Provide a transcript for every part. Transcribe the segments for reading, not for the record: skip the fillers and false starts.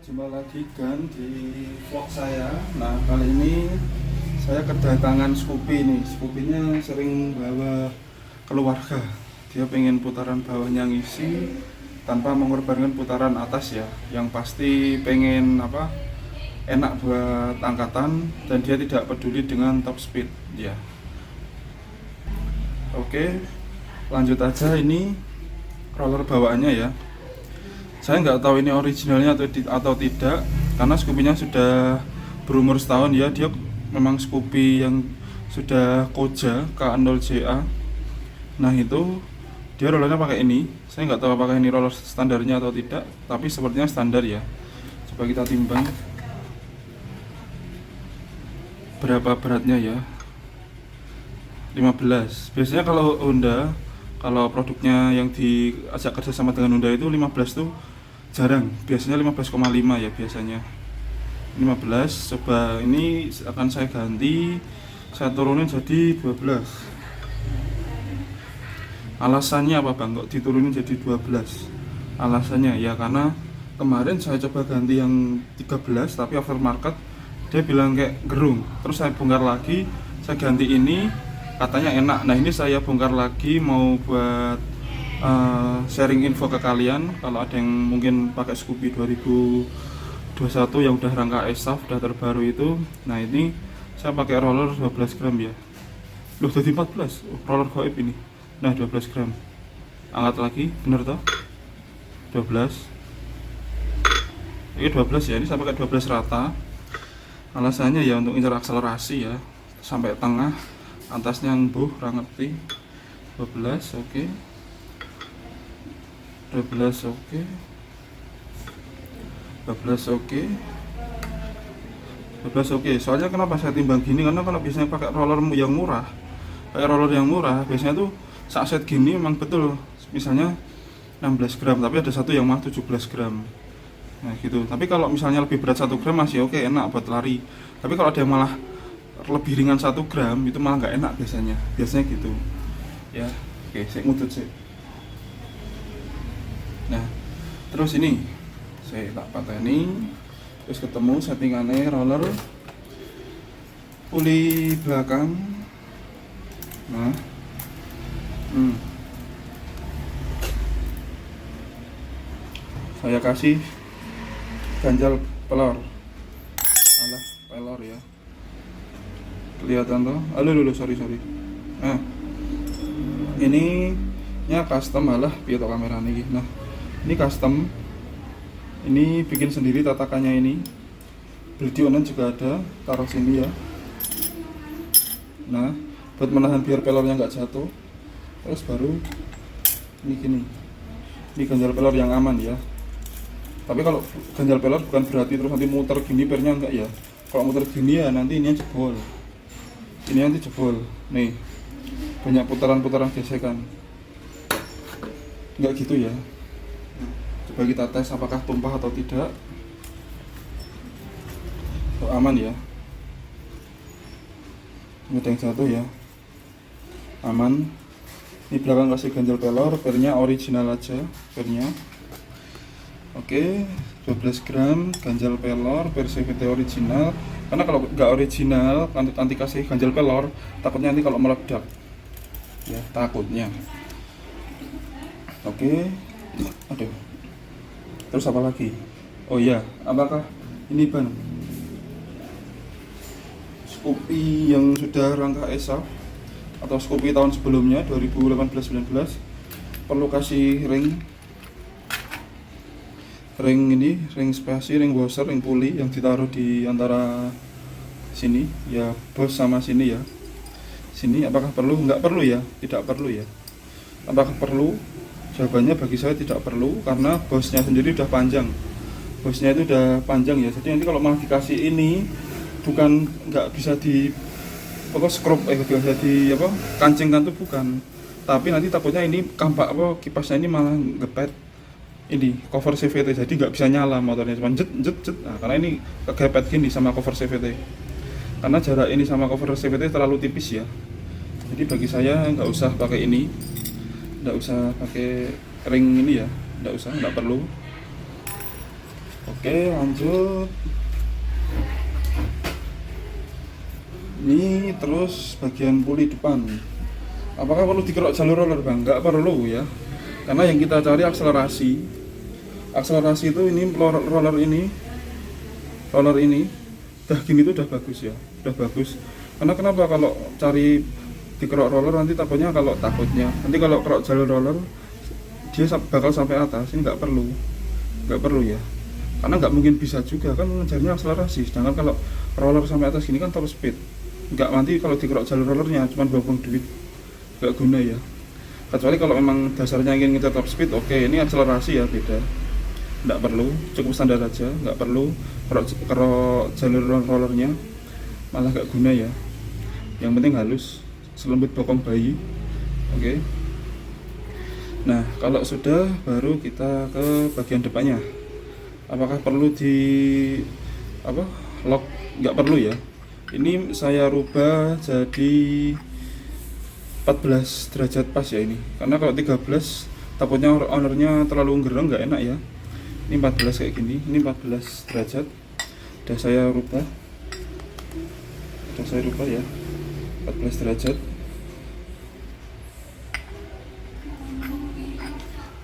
Jumpa lagi kan di vlog saya. Nah, kali ini saya kedatangan Scoopy nih. Scoopy-nya sering bawa keluarga. Dia pengen putaran bawahnya ngisi tanpa mengorbankan putaran atas ya. Yang pasti pengen enak buat angkatan dan dia tidak peduli dengan top speed ya. Oke, lanjut aja. Ini roller bawaannya ya. Saya nggak tahu ini originalnya atau tidak, karena Scoopy-nya sudah berumur setahun ya. Dia memang Scoopy yang sudah Koja K0JA. Nah itu dia rollernya pakai ini. Saya nggak tahu apakah ini roller standarnya atau tidak, tapi sepertinya standar ya. Coba kita timbang berapa beratnya ya. 15. Biasanya kalau Honda, kalau produknya yang diajak kerja sama dengan Honda itu 15 tuh jarang, biasanya 15,5 ya biasanya. 15, coba ini akan saya ganti, saya turunin jadi 12. Alasannya apa Bang kok diturunin jadi 12? Alasannya ya karena kemarin saya coba ganti yang 13 tapi aftermarket dia bilang kayak gerung. Terus saya bongkar lagi, saya ganti ini, katanya enak. Nah ini saya bongkar lagi mau buat sharing info ke kalian. Kalau ada yang mungkin pakai Scoopy 2021 yang udah rangka ESAF, udah terbaru itu. Nah ini saya pakai roller 12 gram ya. Loh jadi 14, roller goib ini. Nah 12 gram. Angkat lagi, bener toh? 12. Ini 12 ya, ini saya pakai 12 rata. Alasannya ya untuk incar akselerasi ya. Sampai tengah, atasnya embuh, ngerti. 12, oke. 12 oke. 12 oke. 12 oke. Soalnya kenapa saya timbang gini? Karena kalau biasanya pakai roller yang murah, biasanya tuh saat set gini memang betul. Misalnya 16 gram, tapi ada satu yang malah 17 gram. Nah gitu. Tapi kalau misalnya lebih berat 1 gram masih oke, enak buat lari. Tapi kalau ada yang malah lebih ringan 1 gram itu malah nggak enak biasanya. Biasanya gitu. Ya, oke, saya ngutut sih. Nah, terus ini saya tak pateni, terus ketemu settingannya roller puli belakang. Nah, saya kasih ganjal pelor, pelor ya. Kelihatan toh? Sorry. Nah, ini nya custom piye to kamera nih. Nah, ini custom. Ini bikin sendiri tatakannya ini. Beli di online juga ada, taruh sini ya. Nah, buat menahan biar pelornya nggak jatuh. Terus baru ini gini. Ini ganjal pelor yang aman ya. Tapi kalau ganjal pelor bukan berarti terus nanti muter gini pernya enggak ya. Kalau muter gini ya nanti ini jebol. Ini nanti jebol. Nih. Banyak putaran-putaran gesekan. Enggak gitu ya. Coba kita tes apakah tumpah atau tidak. Oh, aman ya. Nggak ada yang jatuh ya. Aman. Ini belakang kasih ganjal pelor, pernya original aja, pernya. Oke, 12 gram ganjal pelor, per CVT original. Karena kalau nggak original, nanti kasih ganjal pelor, takutnya nanti kalau meledak. Ya, takutnya. Oke. Aduh. Terus apa lagi? Oh iya, apakah ini ban Scoopy yang sudah rangka ESAF atau Scoopy tahun sebelumnya 2018-19 perlu kasih ring ini, ring spasi, ring washer, ring puli yang ditaruh di antara sini ya, bos sama sini ya. Sini apakah perlu? Enggak perlu ya, tidak perlu ya. Apakah perlu? Jawabannya bagi saya tidak perlu, karena bosnya sendiri udah panjang. Bosnya itu udah panjang ya. Jadi nanti kalau malah dikasih ini bukan nggak bisa di scrub bisa di kancingkan tuh bukan. Tapi nanti takutnya ini kampak kipasnya ini malah ngepet ini cover CVT, jadi nggak bisa nyala motornya, cuma jet. Nah, karena ini kegepet gini sama cover CVT. Karena jarak ini sama cover CVT terlalu tipis ya. Jadi bagi saya nggak usah pakai ini. Nggak usah pakai ring ini ya, nggak perlu. Oke, lanjut. Ini terus bagian puli depan. Apakah perlu dikerok jalur roller bang? Nggak perlu ya, karena yang kita cari akselerasi. Akselerasi itu ini roller ini udah gini itu udah bagus ya, udah bagus. Karena kenapa kalau cari dikerok roller nanti takutnya nanti kalau kerok jalur roller dia bakal sampai atas. Ini nggak perlu ya, karena nggak mungkin bisa juga kan ngejarnya akselerasi. Sedangkan kalau roller sampai atas gini kan top speed. Nggak, nanti kalau dikerok jalur rollernya cuma buang duit, nggak guna ya. Kecuali kalau memang dasarnya ingin ngejar top speed, oke, ini akselerasi ya, beda. Nggak perlu, cukup standar aja, nggak perlu kerok jalur rollernya, malah nggak guna ya. Yang penting halus, selembut bokong bayi. Oke. Nah, kalau sudah, baru kita ke bagian depannya. Apakah perlu lock? Nggak perlu ya. Ini saya rubah jadi 14 derajat pas ya ini. Karena kalau 13 takutnya ownernya terlalu gereng, nggak enak ya. Ini 14 kayak gini, ini 14 derajat. Udah saya rubah ya, 14 derajat.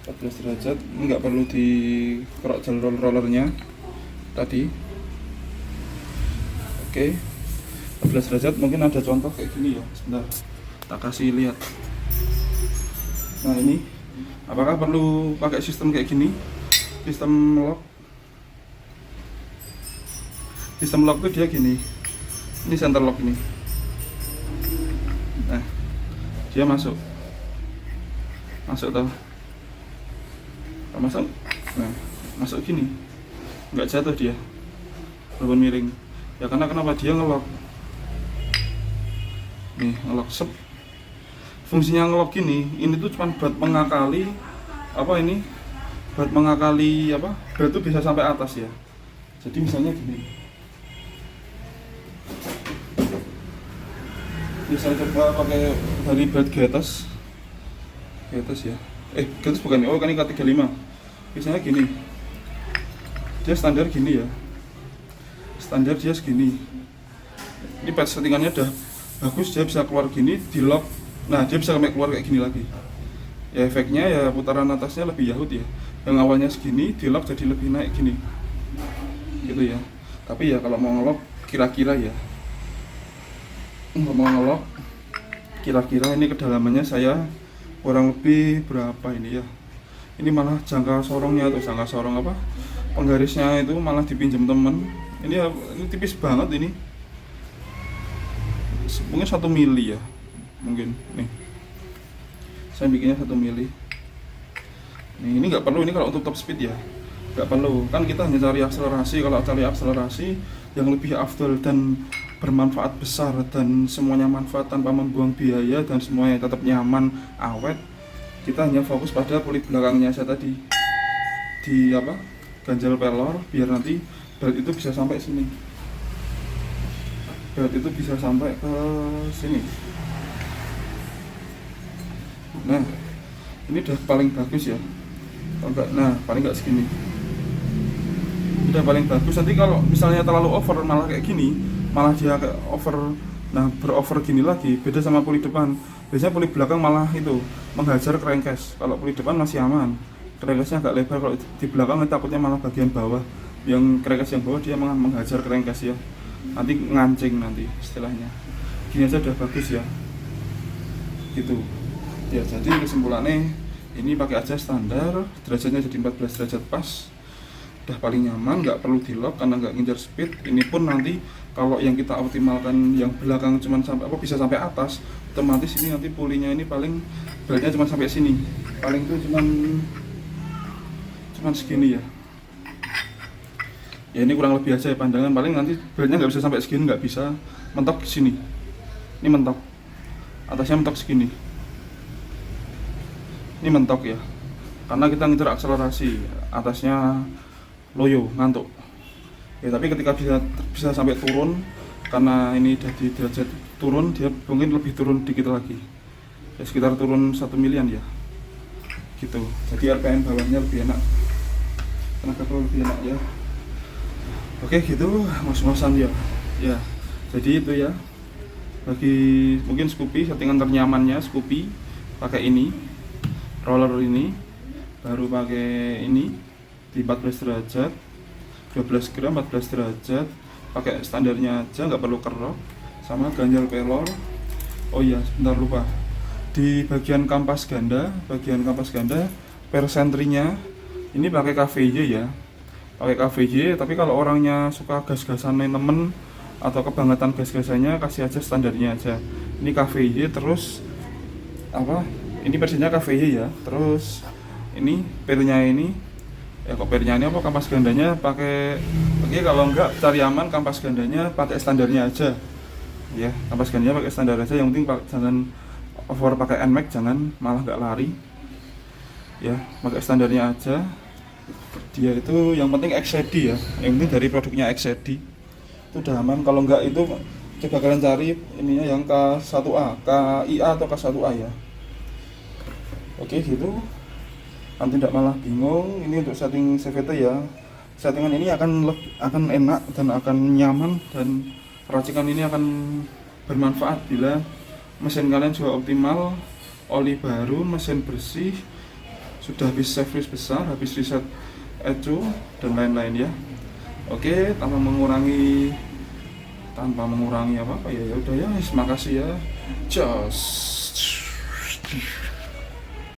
14 derajat, ini nggak perlu dikerok jalur rollernya tadi. Oke, 14 derajat. Mungkin ada contoh kayak gini ya, sebentar tak kasih lihat. Nah ini, apakah perlu pakai sistem kayak gini, sistem lock itu dia gini, ini center lock ini. Nah dia masuk tuh, nah masuk gini, nggak jatuh dia walaupun miring ya. Karena kenapa dia ngelock nih, ngelock sep. Fungsinya ngelock ini tuh cuma buat mengakali berat itu bisa sampai atas ya. Jadi misalnya gini, ini saya coba pakai dari berat ke atas ya. Ke atas bukan ya, kan ini K35. Misalnya gini, dia standar gini ya, standar dia segini. Ini pad settingannya udah bagus, dia bisa keluar gini, di lock. Nah dia bisa sampai keluar kayak gini lagi ya. Efeknya ya putaran atasnya lebih yahut ya, yang awalnya segini di lock jadi lebih naik gini gitu ya. Tapi ya kalau mau ngelock kira-kira ini kedalamannya saya kurang lebih berapa ini ya. Ini malah jangka sorongnya atau penggarisnya itu malah dipinjam temen. Ini tipis banget ini, mungkin 1 mili ya, mungkin nih saya bikinnya 1 mili. Ini nggak perlu, ini kalau untuk top speed ya nggak perlu, kan kita hanya cari akselerasi. Kalau cari akselerasi yang lebih afdol dan bermanfaat besar dan semuanya manfaat tanpa membuang biaya dan semuanya tetap nyaman, awet, kita hanya fokus pada puli belakangnya saya tadi di ganjal pelor, biar nanti berat itu bisa sampai sini, berat itu bisa sampai ke sini. Nah ini udah paling bagus ya. Nah paling nggak segini, udah paling bagus. Nanti kalau misalnya terlalu over malah kayak gini, malah dia kayak over. Nah berover gini lagi, beda sama puli depan. Biasanya puli belakang malah itu menghajar crankcase. Kalau puli depan masih aman, crankcase-nya agak lebar. Kalau di belakang takutnya malah bagian bawah, yang crankcase yang bawah dia menghajar crankcase ya, nanti ngancing nanti istilahnya. Gini aja udah bagus ya gitu ya. Jadi kesimpulannya ini pakai aja standar, derajatnya jadi 14 derajat pas, udah paling nyaman, nggak perlu di lock karena nggak ngincar speed. Ini pun nanti kalau yang kita optimalkan yang belakang cuman sampai bisa sampai atas, otomatis ini nanti pulinya ini paling beratnya cuma sampai sini, paling itu cuman segini ya. Ya ini kurang lebih aja ya pandangan, paling nanti beratnya nggak bisa sampai segini, nggak bisa mentok ke sini. Ini mentok, atasnya mentok segini. Ini mentok ya, karena kita ngincer akselerasi, atasnya loyo, ngantuk ya. Tapi ketika bisa sampai turun, karena ini udah di derajat turun, dia mungkin lebih turun dikit lagi ya, sekitar turun 1 milian ya gitu. Jadi RPM bawahnya lebih enak, tenaga bawah lebih enak ya. Oke gitu mas-masan ya. Ya, jadi itu ya. Bagi mungkin Scoopy settingan ternyamannya Scoopy pakai ini, roller ini, baru pakai ini di 14 derajat, 12 gram 14 derajat, pakai standarnya aja, nggak perlu kerok, sama ganjal pelor. Oh iya, sebentar lupa. Di bagian kampas ganda persentrinya ini pakai KVY ya. Pakai KVY, tapi kalau orangnya suka gas-gasan temen atau kebangetan gas-gasannya, kasih aja standarnya aja. Ini KVY, terus apa? Ini versinya KVY ya. Terus ini pernya ini ya, kok pernya ini apa, kampas gandanya pakai. Oke, kalau enggak cari aman, kampas gandanya pakai standarnya aja. Ya, kampas gandanya pakai standar aja, yang penting jangan over pakai NMAX, jangan malah nggak lari. Ya, pakai standarnya aja. Dia itu yang penting XCD ya, yang penting dari produknya XCD itu udah aman. Kalau enggak itu coba kalian cari ininya yang K1A, KIA atau K1A ya. Oke gitu, nanti tidak malah bingung. Ini untuk setting CVT ya. Settingan ini akan enak dan akan nyaman, dan racikan ini akan bermanfaat bila mesin kalian juga optimal, oli baru, mesin bersih, sudah habis service besar, habis reset ECU dan lain-lain ya. Oke, tanpa mengurangi apa ya, udah ya, makasih ya. Just